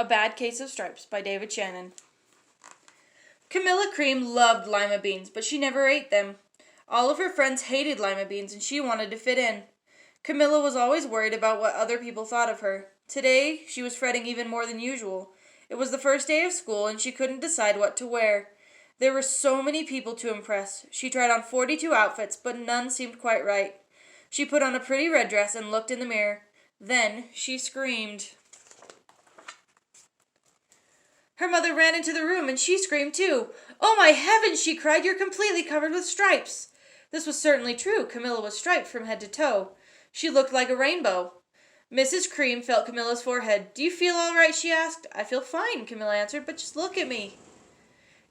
A Bad Case of Stripes by David Shannon. Camilla Cream loved lima beans, but she never ate them. All of her friends hated lima beans, and she wanted to fit in. Camilla was always worried about what other people thought of her. Today, she was fretting even more than usual. It was the first day of school, and she couldn't decide what to wear. There were so many people to impress. She tried on 42 outfits, but none seemed quite right. She put on a pretty red dress and looked in the mirror. Then she screamed. Her mother ran into the room, and she screamed too. "Oh, my heavens!" she cried. "You're completely covered with stripes." This was certainly true. Camilla was striped from head to toe. She looked like a rainbow. Mrs. Cream felt Camilla's forehead. "Do you feel all right?" she asked. "I feel fine," Camilla answered, "but just look at me."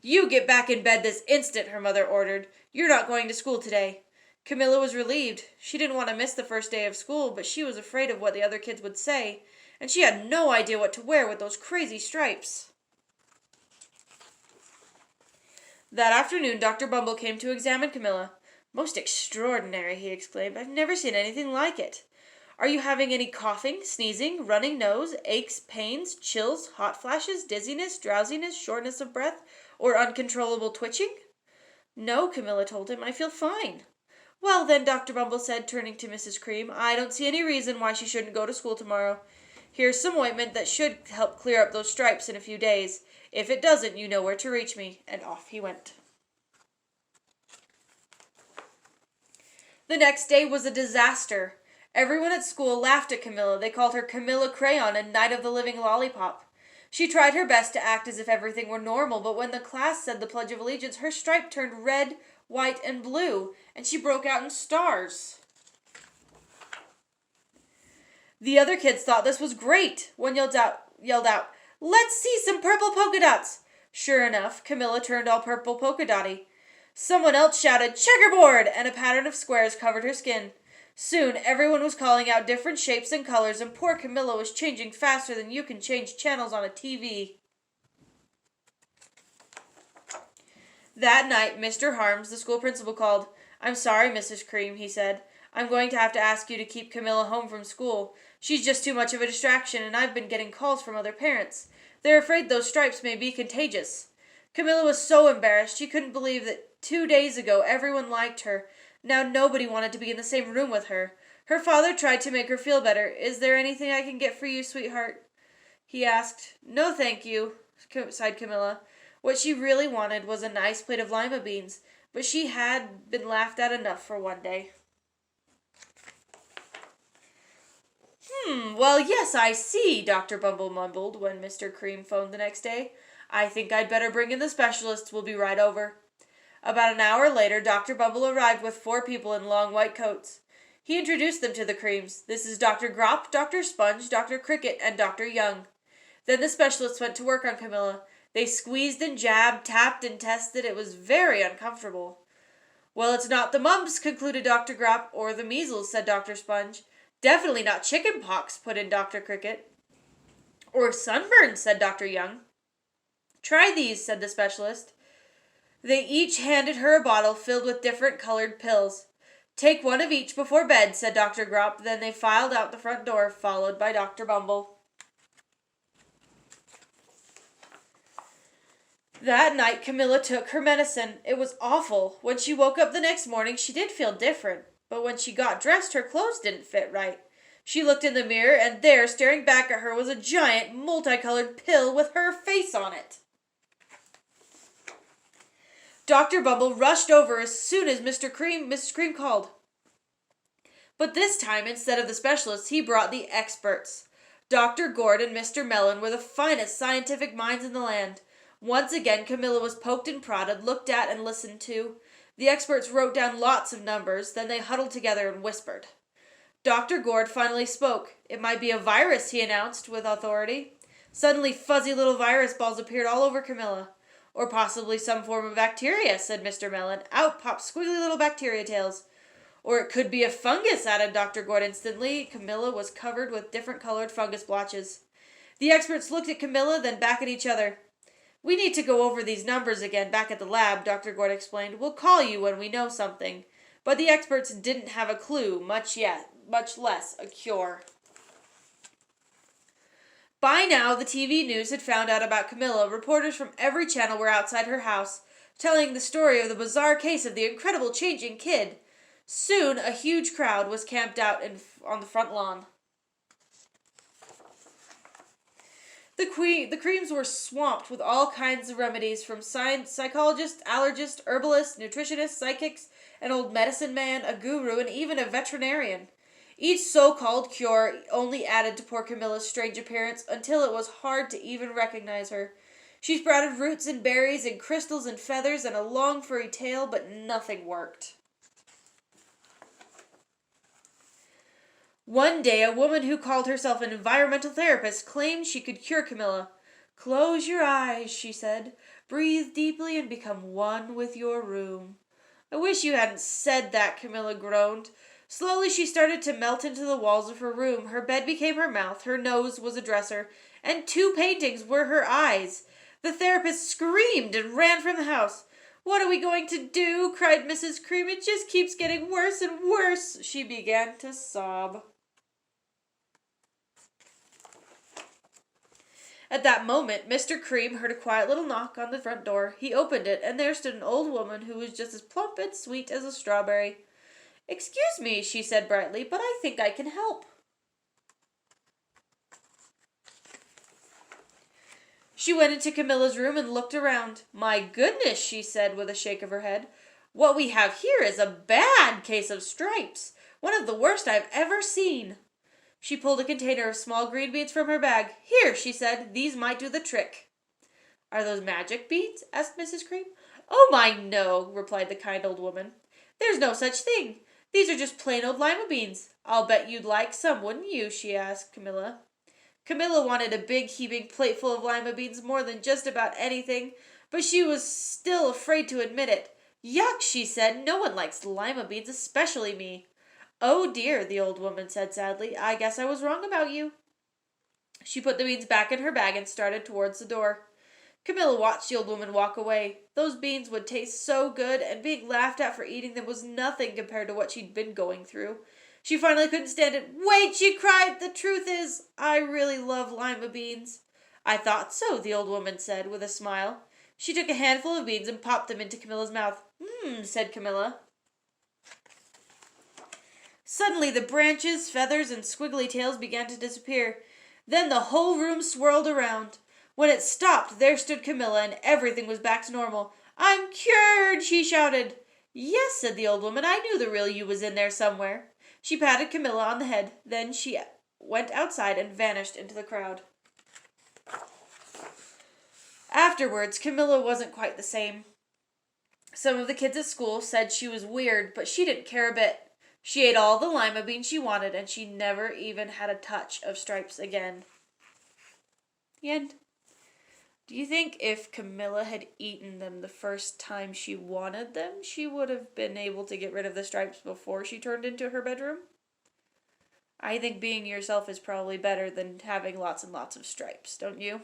"You get back in bed this instant," her mother ordered. "You're not going to school today." Camilla was relieved. She didn't want to miss the first day of school, but she was afraid of what the other kids would say, and she had no idea what to wear with those crazy stripes. That afternoon, Dr. Bumble came to examine Camilla. "Most extraordinary," he exclaimed. "I've never seen anything like it. Are you having any coughing, sneezing, running nose, aches, pains, chills, hot flashes, dizziness, drowsiness, shortness of breath, or uncontrollable twitching?" "No," Camilla told him. "I feel fine." "Well, then," Dr. Bumble said, turning to Mrs. Cream, "I don't see any reason why she shouldn't go to school tomorrow. Here's some ointment that should help clear up those stripes in a few days. If it doesn't, you know where to reach me." And off he went. The next day was a disaster. Everyone at school laughed at Camilla. They called her Camilla Crayon and Night of the Living Lollipop. She tried her best to act as if everything were normal, but when the class said the Pledge of Allegiance, her stripe turned red, white, and blue, and she broke out in stars. The other kids thought this was great. One yelled out, "Let's see some purple polka dots." Sure enough, Camilla turned all purple polka dotty. Someone else shouted, "Checkerboard!" and a pattern of squares covered her skin. Soon, everyone was calling out different shapes and colors, and poor Camilla was changing faster than you can change channels on a TV. That night, Mr. Harms, the school principal, called. "I'm sorry, Mrs. Cream," he said. "I'm going to have to ask you to keep Camilla home from school. She's just too much of a distraction, and I've been getting calls from other parents. They're afraid those stripes may be contagious." Camilla was so embarrassed. She couldn't believe that 2 days ago everyone liked her. Now nobody wanted to be in the same room with her. Her father tried to make her feel better. "Is there anything I can get for you, sweetheart?" he asked. "No, thank you," sighed Camilla. What she really wanted was a nice plate of lima beans, but she had been laughed at enough for one day. Well, yes, I see," Dr. Bumble mumbled when Mr. Cream phoned the next day. "I think I'd better bring in the specialists. We'll be right over." About an hour later, Dr. Bumble arrived with 4 people in long white coats. He introduced them to the Creams. "This is Dr. Grop, Dr. Sponge, Dr. Cricket, and Dr. Young." Then the specialists went to work on Camilla. They squeezed and jabbed, tapped and tested. It was very uncomfortable. "Well, it's not the mumps," concluded Dr. Grop, "or the measles," said Dr. Sponge. "Definitely not chicken pox," put in Dr. Cricket. "Or sunburn," said Dr. Young. "Try these," said the specialist. They each handed her a bottle filled with different colored pills. "Take one of each before bed," said Dr. Grop. Then they filed out the front door, followed by Dr. Bumble. That night, Camilla took her medicine. It was awful. When she woke up the next morning, she did feel different. But when she got dressed, her clothes didn't fit right. She looked in the mirror, and there, staring back at her, was a giant, multicolored pill with her face on it. Dr. Bumble rushed over as soon as Mrs. Cream called. But this time, instead of the specialists, he brought the experts. Dr. Gord and Mr. Mellon were the finest scientific minds in the land. Once again, Camilla was poked and prodded, looked at and listened to. The experts wrote down lots of numbers, then they huddled together and whispered. Dr. Gord finally spoke. "It might be a virus," he announced with authority. Suddenly, fuzzy little virus balls appeared all over Camilla. "Or possibly some form of bacteria," said Mr. Mellon. Out popped squiggly little bacteria tails. "Or it could be a fungus," added Dr. Gord instantly. Camilla was covered with different colored fungus blotches. The experts looked at Camilla, then back at each other. "We need to go over these numbers again back at the lab," Dr. Gord explained. "We'll call you when we know something." But the experts didn't have a clue, much less a cure. By now, the TV news had found out about Camilla. Reporters from every channel were outside her house, telling the story of the bizarre case of the incredible changing kid. Soon, a huge crowd was camped out on the front lawn. The creams were swamped with all kinds of remedies from psychologists, allergists, herbalists, nutritionists, psychics, an old medicine man, a guru, and even a veterinarian. Each so-called cure only added to poor Camilla's strange appearance until it was hard to even recognize her. She sprouted roots and berries and crystals and feathers and a long furry tail, but nothing worked. One day, a woman who called herself an environmental therapist claimed she could cure Camilla. "Close your eyes," she said. "Breathe deeply and become one with your room." "I wish you hadn't said that," Camilla groaned. Slowly she started to melt into the walls of her room. Her bed became her mouth, her nose was a dresser, and 2 paintings were her eyes. The therapist screamed and ran from the house. "What are we going to do?" cried Mrs. Cream. "It just keeps getting worse and worse." She began to sob. At that moment, Mr. Cream heard a quiet little knock on the front door. He opened it, and there stood an old woman who was just as plump and sweet as a strawberry. "Excuse me," she said brightly, "but I think I can help." She went into Camilla's room and looked around. "My goodness," she said with a shake of her head. "What we have here is a bad case of stripes. One of the worst I've ever seen." She pulled a container of small green beads from her bag. "Here," she said, "these might do the trick." "Are those magic beads?" asked Mrs. Cream. "Oh my, no," replied the kind old woman. "There's no such thing. These are just plain old lima beans. I'll bet you'd like some, wouldn't you?" she asked Camilla. Camilla wanted a big heaping plateful of lima beans more than just about anything, but she was still afraid to admit it. "Yuck," she said. "No one likes lima beans, especially me." "Oh dear," the old woman said sadly. "I guess I was wrong about you." She put the beans back in her bag and started towards the door. Camilla watched the old woman walk away. Those beans would taste so good, and being laughed at for eating them was nothing compared to what she'd been going through. She finally couldn't stand it. "Wait," she cried. "The truth is, I really love lima beans." "I thought so," the old woman said with a smile. She took a handful of beans and popped them into Camilla's mouth. Said Camilla. Suddenly the branches, feathers, and squiggly tails began to disappear. Then the whole room swirled around. When it stopped, there stood Camilla, and everything was back to normal. "I'm cured!" she shouted. "Yes," said the old woman. "I knew the real you was in there somewhere." She patted Camilla on the head. Then she went outside and vanished into the crowd. Afterwards, Camilla wasn't quite the same. Some of the kids at school said she was weird, but she didn't care a bit. She ate all the lima beans she wanted, and she never even had a touch of stripes again. The end. Do you think if Camilla had eaten them the first time she wanted them, she would have been able to get rid of the stripes before she turned into her bedroom? I think being yourself is probably better than having lots and lots of stripes, don't you?